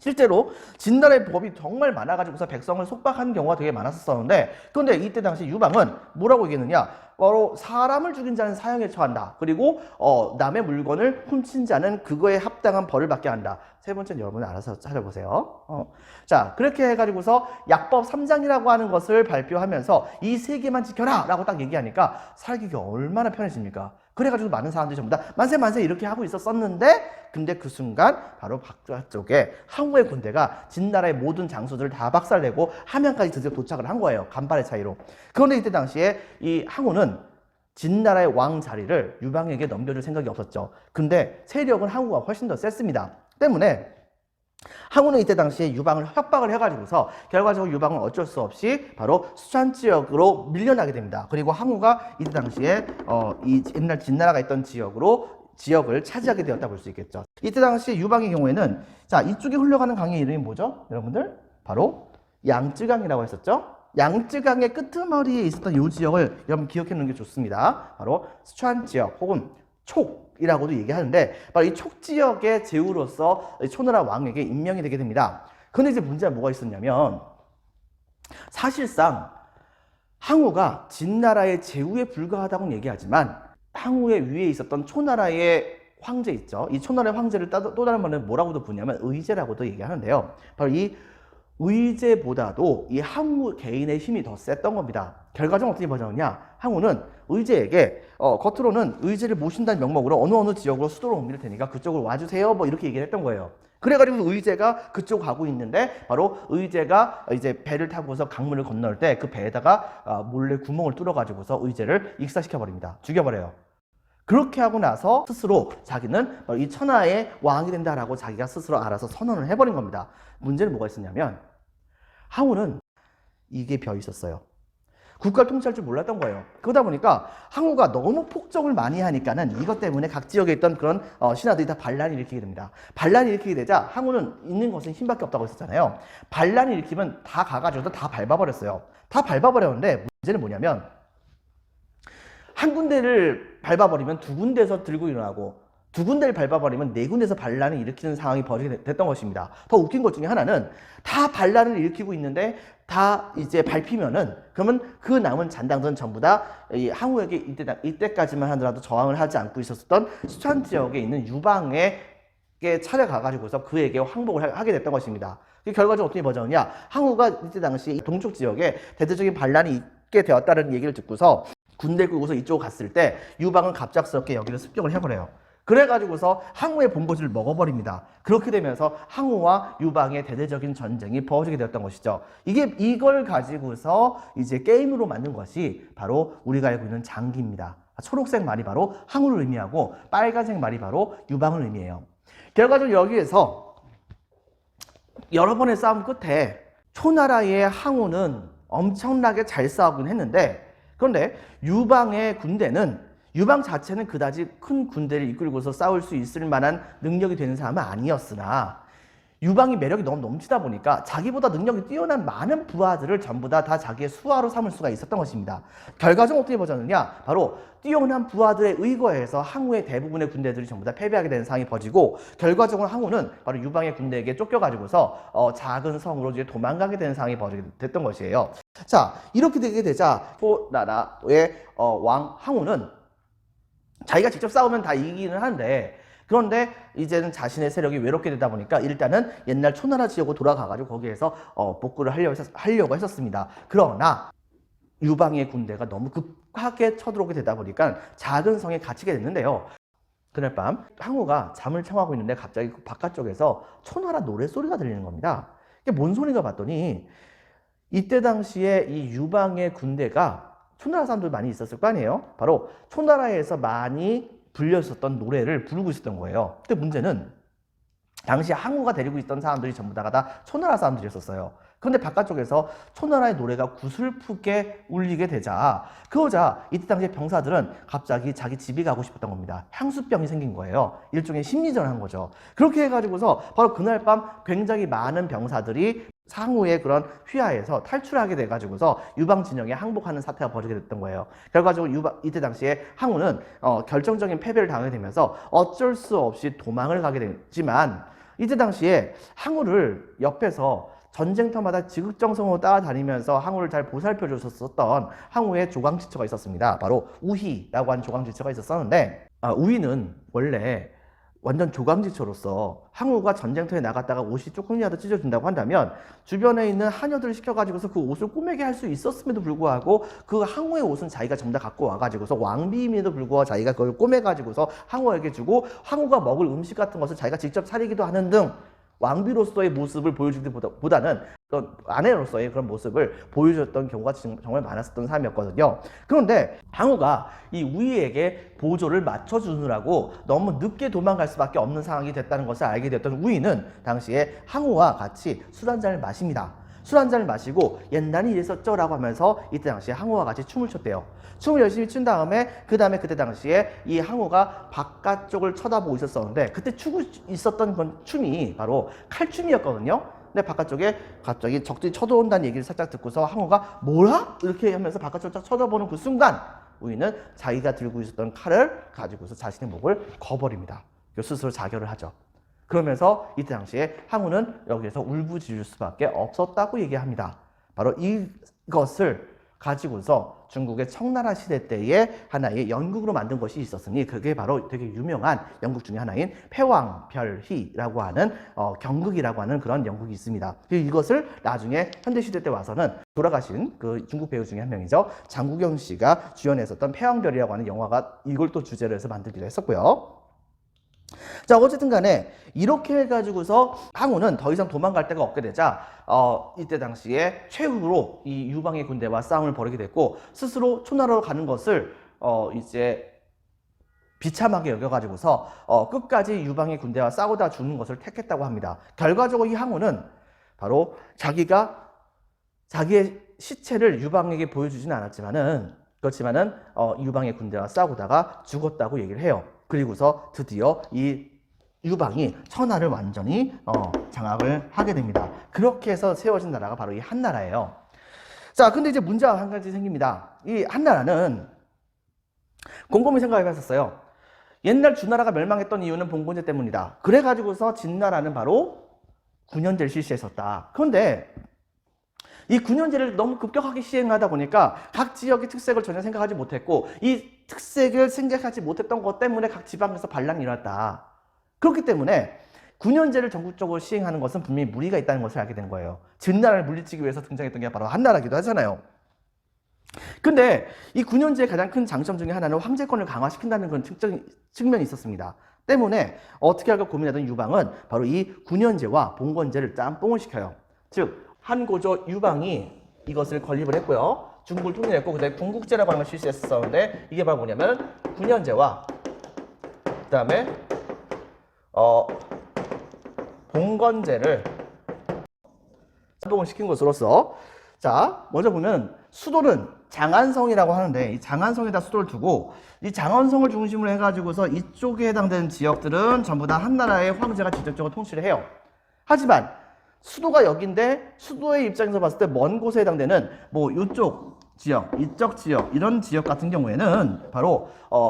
실제로 진나라의 법이 정말 많아가지고서 백성을 속박하는 경우가 되게 많았었는데, 그런데 이때 당시 유방은 뭐라고 얘기했느냐, 바로 사람을 죽인 자는 사형에 처한다. 그리고 남의 물건을 훔친 자는 그거에 합당한 벌을 받게 한다. 세 번째는 여러분 알아서 찾아보세요. 자, 그렇게 해가지고서 약법 3장이라고 하는 것을 발표하면서 이 세 개만 지켜라 라고 딱 얘기하니까 살기가 얼마나 편해집니까? 그래가지고 많은 사람들이 전부 다 만세 만세 이렇게 하고 있었었는데, 근데 그 순간 바로 바깥쪽에 항우의 군대가 진나라의 모든 장수들을 다 박살내고 함양까지 드디어 도착을 한 거예요. 간발의 차이로. 그런데 이때 당시에 이 항우는 진나라의 왕 자리를 유방에게 넘겨줄 생각이 없었죠. 근데 세력은 항우가 훨씬 더 셌습니다. 때문에 항우는 이때 당시에 유방을 협박을 해가지고서 결과적으로 유방은 어쩔 수 없이 바로 수찬 지역으로 밀려나게 됩니다. 그리고 항우가 이때 당시에 이 옛날 진나라가 있던 지역을 차지하게 되었다 볼 수 있겠죠. 이때 당시에 유방의 경우에는 자, 이쪽에 흘러가는 강의 이름이 뭐죠? 여러분들? 바로 양쯔강이라고 했었죠. 양쯔강의 끄트머리에 있었던 이 지역을 여러분 기억해 놓는 게 좋습니다. 바로 수찬 지역 혹은 촉이라고도 얘기하는데, 바로 이 촉 지역의 제후로서 초나라 왕에게 임명이 되게 됩니다. 근데 이제 문제가 뭐가 있었냐면, 사실상 항우가 진나라의 제후에 불과하다고는 얘기하지만 항우의 위에 있었던 초나라의 황제 있죠. 이 초나라의 황제를 또 다른 말은 뭐라고도 부르냐면 의제라고도 얘기하는데요. 바로 이 의제보다도 이 항우 개인의 힘이 더 셌던 겁니다. 결과적으로 어떻게 벌어졌냐, 항우는 의제에게 겉으로는 의제를 모신다는 명목으로 어느 지역으로 수도로 옮길 테니까 그쪽으로 와주세요 뭐 이렇게 얘기를 했던 거예요. 그래가지고 의제가 그쪽 가고 있는데, 바로 의제가 이제 배를 타고서 강물을 건널 때 그 배에다가 몰래 구멍을 뚫어가지고서 의제를 익사시켜버립니다. 죽여버려요. 그렇게 하고 나서 스스로 자기는 이 천하의 왕이 된다라고 자기가 스스로 알아서 선언을 해버린 겁니다. 문제는 뭐가 있었냐면, 항우는 이게 벼 있었어요. 국가를 통치할 줄 몰랐던 거예요. 그러다 보니까 항우가 너무 폭정을 많이 하니까는 이것 때문에 각 지역에 있던 그런 신하들이 다 반란을 일으키게 됩니다. 반란이 일으키게 되자 항우는 있는 것은 힘밖에 없다고 했었잖아요. 반란이 일으키면 다 가가지고 다 밟아버렸어요. 다 밟아버렸는데 문제는 뭐냐면, 한 군데를 밟아버리면 두 군데에서 들고 일어나고, 두 군데를 밟아버리면 네 군데에서 반란을 일으키는 상황이 벌어지게 됐던 것입니다. 더 웃긴 것 중에 하나는, 다 반란을 일으키고 있는데 다 이제 밟히면은, 그러면 그 남은 잔당들은 전부 다 이 항우에게 이때까지만 하더라도 저항을 하지 않고 있었던 수찬 지역에 있는 유방에게 찾아가가지고서 그에게 항복을 하게 됐던 것입니다. 결과적으로 어떻게 벌어졌냐, 항우가 이때 당시 동쪽 지역에 대대적인 반란이 있게 되었다는 얘기를 듣고서 군대를 끌고서 이쪽으로 갔을 때 유방은 갑작스럽게 여기를 습격을 해버려요. 그래가지고서 항우의 본거지를 먹어버립니다. 그렇게 되면서 항우와 유방의 대대적인 전쟁이 벌어지게 되었던 것이죠. 이걸 가지고서 이제 게임으로 만든 것이 바로 우리가 알고 있는 장기입니다. 초록색 말이 바로 항우를 의미하고 빨간색 말이 바로 유방을 의미해요. 결과적으로 여기에서 여러 번의 싸움 끝에 초나라의 항우는 엄청나게 잘 싸우긴 했는데, 그런데 유방의 군대는, 유방 자체는 그다지 큰 군대를 이끌고서 싸울 수 있을 만한 능력이 되는 사람은 아니었으나, 유방이 매력이 너무 넘치다 보니까 자기보다 능력이 뛰어난 많은 부하들을 전부 다 자기의 수하로 삼을 수가 있었던 것입니다. 결과적으로 어떻게 벌어졌느냐, 바로 뛰어난 부하들에 의거해서 항우의 대부분의 군대들이 전부 다 패배하게 되는 상황이 벌어지고, 결과적으로 항우는 바로 유방의 군대에게 쫓겨가지고서 작은 성으로 이제 도망가게 되는 상황이 벌어지게 됐던 것이에요. 자, 이렇게 되게 되자 초나라의 왕 항우는 자기가 직접 싸우면 다 이기기는 하는데, 그런데 이제는 자신의 세력이 외롭게 되다 보니까 일단은 옛날 초나라 지역으로 돌아가가지고 거기에서 복구를 하려고 했었습니다. 그러나 유방의 군대가 너무 급하게 쳐들어오게 되다 보니까 작은 성에 갇히게 됐는데요. 그날 밤 항우가 잠을 청하고 있는데 갑자기 그 바깥쪽에서 초나라 노랫소리가 들리는 겁니다. 이게 뭔 소리가 봤더니 이때 당시에 이 유방의 군대가 초나라 사람들 많이 있었을 거 아니에요. 바로 초나라에서 많이 불려 있었던 노래를 부르고 있었던 거예요. 근데 문제는 당시 항우가 데리고 있던 사람들이 전부 다 초나라 사람들이었어요. 그런데 바깥쪽에서 초나라의 노래가 구슬프게 울리게 되자 그러자 이때 당시에 병사들은 갑자기 자기 집에 가고 싶었던 겁니다. 향수병이 생긴 거예요. 일종의 심리전을 한 거죠. 그렇게 해가지고서 바로 그날 밤 굉장히 많은 병사들이 상우의 그런 휘하에서 탈출하게 돼가지고서 유방 진영에 항복하는 사태가 벌어지게 됐던 거예요. 결과적으로 이때 당시에 항우는 결정적인 패배를 당하게 되면서 어쩔 수 없이 도망을 가게 됐지만 이때 당시에 항우를 옆에서 전쟁터마다 지극정성으로 따라다니면서 항우를 잘 보살펴 줬었던 항우의 조강지처가 있었습니다. 바로 우희라고 하는 조강지처가 있었었는데 우희는 원래 완전 조강지처로서 항우가 전쟁터에 나갔다가 옷이 조금이라도 찢어진다고 한다면 주변에 있는 하녀들을 시켜가지고서 그 옷을 꼬매게 할 수 있었음에도 불구하고 그 항우의 옷은 자기가 전부 다 갖고 와가지고서 왕비임에도 불구하고 자기가 그걸 꼬매가지고서 항우에게 주고 항우가 먹을 음식 같은 것을 자기가 직접 차리기도 하는 등 왕비로서의 모습을 보여주기보다는 아내로서의 그런 모습을 보여줬던 경우가 정말 많았었던 사람이었거든요. 그런데 항우가 이 우희에게 보조를 맞춰주느라고 너무 늦게 도망갈 수밖에 없는 상황이 됐다는 것을 알게 됐던 우희는 당시에 항우와 같이 술 한 잔을 마십니다. 술 한 잔을 마시고 옛날에 이랬었죠 라고 하면서 이때 당시에 항우와 같이 춤을 췄대요. 춤을 열심히 춘 다음에 그때 당시에 이 항우가 바깥쪽을 쳐다보고 있었는데 그때 추고 있었던 건 춤이 바로 칼춤이었거든요. 근데 바깥쪽에 갑자기 적들이 쳐들어온다는 얘기를 살짝 듣고서 항우가 뭐라? 이렇게 하면서 바깥쪽을 쳐다보는 그 순간 우희는 자기가 들고 있었던 칼을 가지고서 자신의 목을 거버립니다. 스스로 자결을 하죠. 그러면서 이때 당시에 항우는 여기에서 울부짖을 수밖에 없었다고 얘기합니다. 바로 이것을 가지고서 중국의 청나라 시대 때의 하나의 연극으로 만든 것이 있었으니 그게 바로 되게 유명한 연극 중에 하나인 패왕별희라고 하는 경극이라고 하는 그런 연극이 있습니다. 이것을 나중에 현대시대 때 와서는 돌아가신 그 중국 배우 중에 한 명이죠. 장국영 씨가 주연했었던 패왕별이라고 하는 영화가 이걸 또 주제로 해서 만들기도 했었고요. 자, 어쨌든 간에 이렇게 해가지고서 항우는 더 이상 도망갈 데가 없게 되자 이때 당시에 최후로 이 유방의 군대와 싸움을 벌이게 됐고 스스로 초나라로 가는 것을 이제 비참하게 여겨가지고서 끝까지 유방의 군대와 싸우다 죽는 것을 택했다고 합니다. 결과적으로 이 항우는 바로 자기가 자기의 시체를 유방에게 보여주지는 않았지만은 그렇지만은 유방의 군대와 싸우다가 죽었다고 얘기를 해요. 그리고서 드디어 이 유방이 천하를 완전히 장악을 하게 됩니다. 그렇게 해서 세워진 나라가 바로 이 한나라예요. 자, 근데 이제 문제가 한 가지 생깁니다. 이 한나라는 곰곰이 생각해 봤었어요. 옛날 주나라가 멸망했던 이유는 봉건제 때문이다. 그래가지고서 진나라는 바로 9년제를 실시했었다. 그런데 이 9년제를 너무 급격하게 시행하다 보니까 각 지역의 특색을 전혀 생각하지 못했고 이 특색을 생각하지 못했던 것 때문에 각 지방에서 반란이 일어났다. 그렇기 때문에 9년제를 전국적으로 시행하는 것은 분명히 무리가 있다는 것을 알게 된 거예요. 진나라를 물리치기 위해서 등장했던 게 바로 한나라기도 하잖아요. 근데 이 9년제의 가장 큰 장점 중에 하나는 황제권을 강화시킨다는 그런 측면이 있었습니다. 때문에 어떻게 할까 고민하던 유방은 바로 이 9년제와 봉건제를 짬뽕을 시켜요. 즉 한고조 유방이 이것을 건립을 했고요. 중국을 통일했고 그다음에 궁국제라고 하는 걸 실시했었는데 이게 바로 뭐냐면 9년제와 그 다음에 봉건제를 짬뽕을 시킨 것으로서 자 먼저 보면 수도는 장안성이라고 하는데 이 장안성에다 수도를 두고 이 장안성을 중심으로 해가지고서 이쪽에 해당되는 지역들은 전부 다 한나라의 황제가 직접적으로 통치를 해요. 하지만 수도가 여기인데 수도의 입장에서 봤을 때 먼 곳에 해당되는 뭐 이쪽 지역, 이쪽 지역 이런 지역 같은 경우에는 바로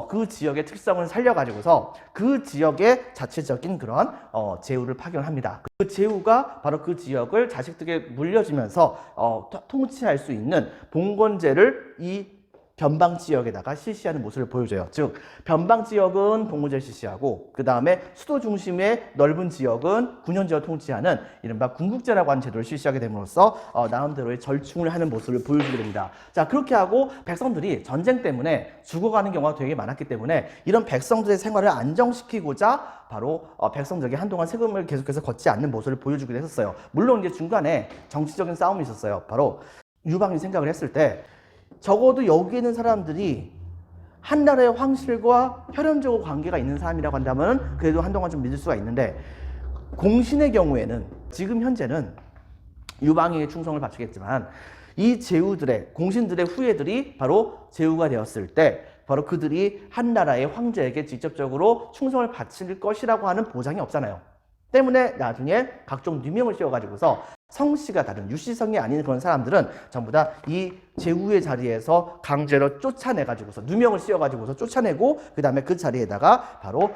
그 지역의 특성을 살려가지고서 그 지역의 자체적인 그런 제후를 파견합니다. 그 제후가 바로 그 지역을 자식들에게 물려주면서 통치할 수 있는 봉건제를 이 변방 지역에다가 실시하는 모습을 보여줘요. 즉 변방 지역은 동무제를 실시하고 그 다음에 수도 중심의 넓은 지역은 군현제가 통치하는 이른바 군국제라고 하는 제도를 실시하게 됨으로써 나름대로의 절충을 하는 모습을 보여주게 됩니다. 자, 그렇게 하고 백성들이 전쟁 때문에 죽어가는 경우가 되게 많았기 때문에 이런 백성들의 생활을 안정시키고자 바로 백성들에게 한동안 세금을 계속해서 걷지 않는 모습을 보여주기도 했었어요. 물론 이제 중간에 정치적인 싸움이 있었어요. 바로 유방이 생각을 했을 때 적어도 여기 있는 사람들이 한나라의 황실과 혈연적으로 관계가 있는 사람이라고 한다면 그래도 한동안 좀 믿을 수가 있는데, 공신의 경우에는 지금 현재는 유방에게 충성을 바치겠지만 이 제후들의 공신들의 후예들이 바로 제후가 되었을 때 바로 그들이 한나라의 황제에게 직접적으로 충성을 바칠 것이라고 하는 보장이 없잖아요. 때문에 나중에 각종 누명을 씌워가지고서 성씨가 다른 유씨성이 아닌 그런 사람들은 전부 다 이 제후의 자리에서 강제로 쫓아내가지고서 누명을 씌워가지고서 쫓아내고 그 다음에 그 자리에다가 바로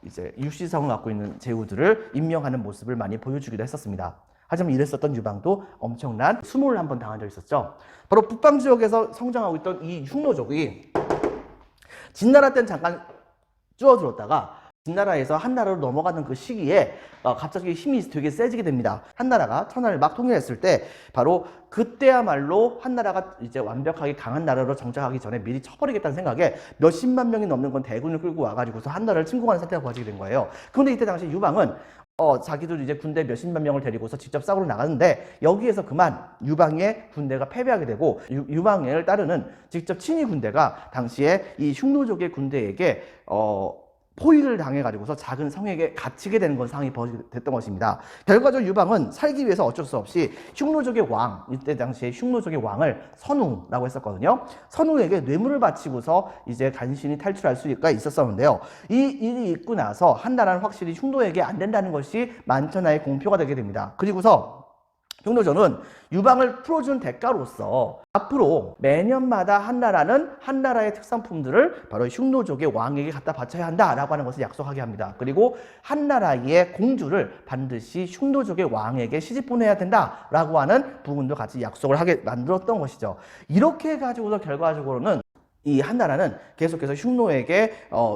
이제 유씨성을 갖고 있는 제후들을 임명하는 모습을 많이 보여주기도 했었습니다. 하지만 이랬었던 유방도 엄청난 수모를 한번 당한 적이 있었죠. 바로 북방 지역에서 성장하고 있던 이 흉노족이 진나라 때는 잠깐 줄어들었다가 진나라에서 한나라로 넘어가는 그 시기에 갑자기 힘이 되게 세지게 됩니다. 한나라가 천하를 막 통일했을 때 바로 그때야말로 한나라가 이제 완벽하게 강한 나라로 정착하기 전에 미리 쳐버리겠다는 생각에 몇십만 명이 넘는 건 대군을 끌고 와가지고서 한나라를 침공하는 사태가 벌어지게 된 거예요. 그런데 이때 당시 유방은 자기도 이제 군대 몇십만 명을 데리고서 직접 싸우러 나가는데 여기에서 그만 유방의 군대가 패배하게 되고 유방을 따르는 직접 친위 군대가 당시에 이 흉노족의 군대에게 포위를 당해가지고서 작은 성에게 갇히게 되는 건 상황이 벌어졌던 것입니다. 결과적으로 유방은 살기 위해서 어쩔 수 없이 흉노족의 왕, 이때 당시에 흉노족의 왕을 선우라고 했었거든요. 선우에게 뇌물을 바치고서 이제 간신히 탈출할 수가 있었었는데요. 이 일이 있고 나서 한나라는 확실히 흉노에게 안 된다는 것이 만천하에 공표가 되게 됩니다. 그리고서 흉노조는 유방을 풀어준 대가로서 앞으로 매년마다 한나라는 한나라의 특산품들을 바로 흉노족의 왕에게 갖다 바쳐야 한다라고 하는 것을 약속하게 합니다. 그리고 한나라의 공주를 반드시 흉노족의 왕에게 시집 보내야 된다라고 하는 부분도 같이 약속을 하게 만들었던 것이죠. 이렇게 해가지고서 결과적으로는 이 한나라는 계속해서 흉노에게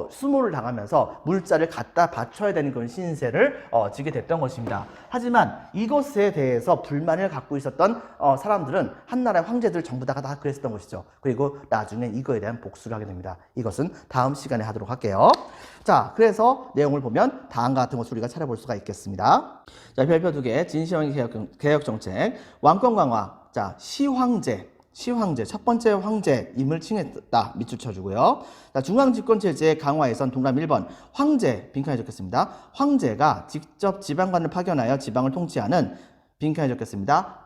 수모를 당하면서 물자를 갖다 바쳐야 되는 그런 신세를 지게 됐던 것입니다. 하지만 이것에 대해서 불만을 갖고 있었던 사람들은 한나라의 황제들 전부 다 그랬었던 것이죠. 그리고 나중에 이거에 대한 복수를 하게 됩니다. 이것은 다음 시간에 하도록 할게요. 자, 그래서 내용을 보면 다음과 같은 것을 우리가 찾아볼 수가 있겠습니다. 자, 별표 2개, 진시황의 개혁정책, 왕권 강화, 자, 시황제, 첫 번째 황제임을 칭했다. 밑줄 쳐주고요. 자, 중앙집권체제 강화에선 동그라미 1번 황제, 빈칸에 적겠습니다. 황제가 직접 지방관을 파견하여 지방을 통치하는, 빈칸에 적겠습니다.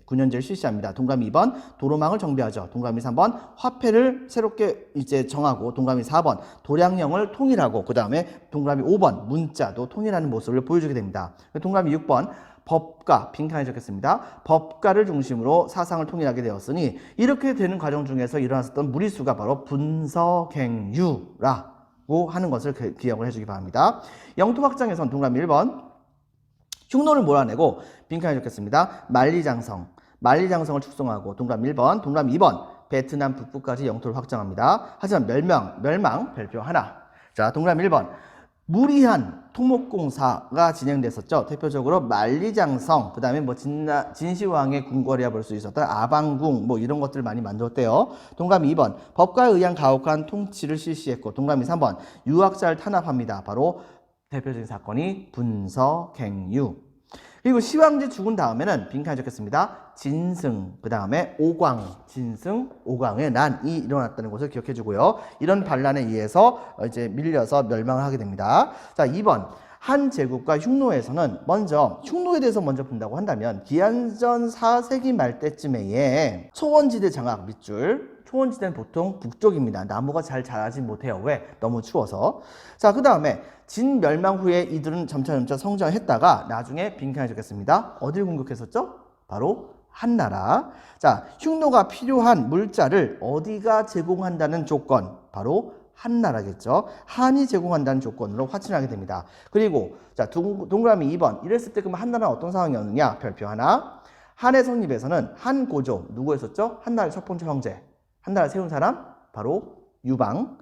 군현제를 실시합니다. 동그라미 2번 도로망을 정비하죠. 동그라미 3번 화폐를 새롭게 이제 정하고, 동그라미 4번 도량령을 통일하고, 그 다음에 동그라미 5번 문자도 통일하는 모습을 보여주게 됩니다. 동그라미 6번 법가, 빈칸에 적겠습니다. 법가를 중심으로 사상을 통일하게 되었으니 이렇게 되는 과정 중에서 일어났었던 무리수가 바로 분서갱유라고 하는 것을 기억을 해주기 바랍니다. 영토 확장에선 동그라미 1번 흉노를 몰아내고, 빈칸에 적겠습니다. 만리장성을 축성하고, 동그라미 1번, 동그라미 2번 베트남 북부까지 영토를 확장합니다. 하지만 멸망 별표 하나. 자, 동그라미 1번 무리한 토목공사가 진행됐었죠. 대표적으로 만리장성, 그 다음에 뭐 진시황의 궁궐이라 볼 수 있었던 아방궁, 뭐 이런 것들을 많이 만들었대요. 동그라미 2번 법과에 의한 가혹한 통치를 실시했고, 동그라미 3번 유학자를 탄압합니다. 바로 대표적인 사건이 분서갱유. 그리고 시황제 죽은 다음에는 빈칸에 적겠습니다. 진승, 그 다음에 오광, 진승, 오광의 난이 일어났다는 것을 기억해 주고요. 이런 반란에 의해서 이제 밀려서 멸망을 하게 됩니다. 자, 2번. 한 제국과 흉노에서는 먼저 흉노에 대해서 먼저 본다고 한다면 기안전 4세기 말 때쯤에 초원지대 장악, 밑줄. 초원지대는 보통 북쪽입니다. 나무가 잘 자라지 못해요. 왜? 너무 추워서. 자, 그 다음에 진 멸망 후에 이들은 점차 성장했다가 나중에 빈칸에 적겠습니다. 어딜 공격했었죠? 바로 한나라. 자, 흉노가 필요한 물자를 어디가 제공한다는 조건? 바로 한나라겠죠. 한이 제공한다는 조건으로 화친하게 됩니다. 그리고 자, 동그라미 2번. 이랬을 때 그러면 한나라는 어떤 상황이었느냐? 별표 하나. 한의 성립에서는 한 고조, 누구였었죠? 한나라의 첫 번째 황제. 한 나라 세운 사람 바로 유방.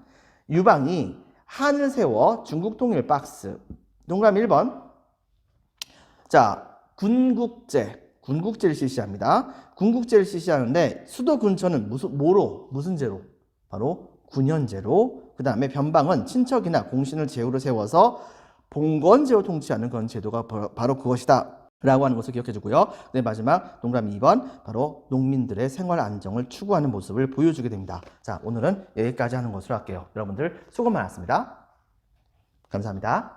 유방이 한을 세워 중국 통일 박스. 동그라미 1번. 자, 군국제를 실시합니다. 군국제를 실시하는데 수도 근처는 무슨 제로? 바로 군현제로. 그 다음에 변방은 친척이나 공신을 제후로 세워서 봉건제로 통치하는 그런 제도가 바로 그것이다 라고 하는 것을 기억해 주고요. 네, 마지막 동그라미 2번 바로 농민들의 생활 안정을 추구하는 모습을 보여주게 됩니다. 자, 오늘은 여기까지 하는 것으로 할게요. 여러분들 수고 많았습니다. 감사합니다.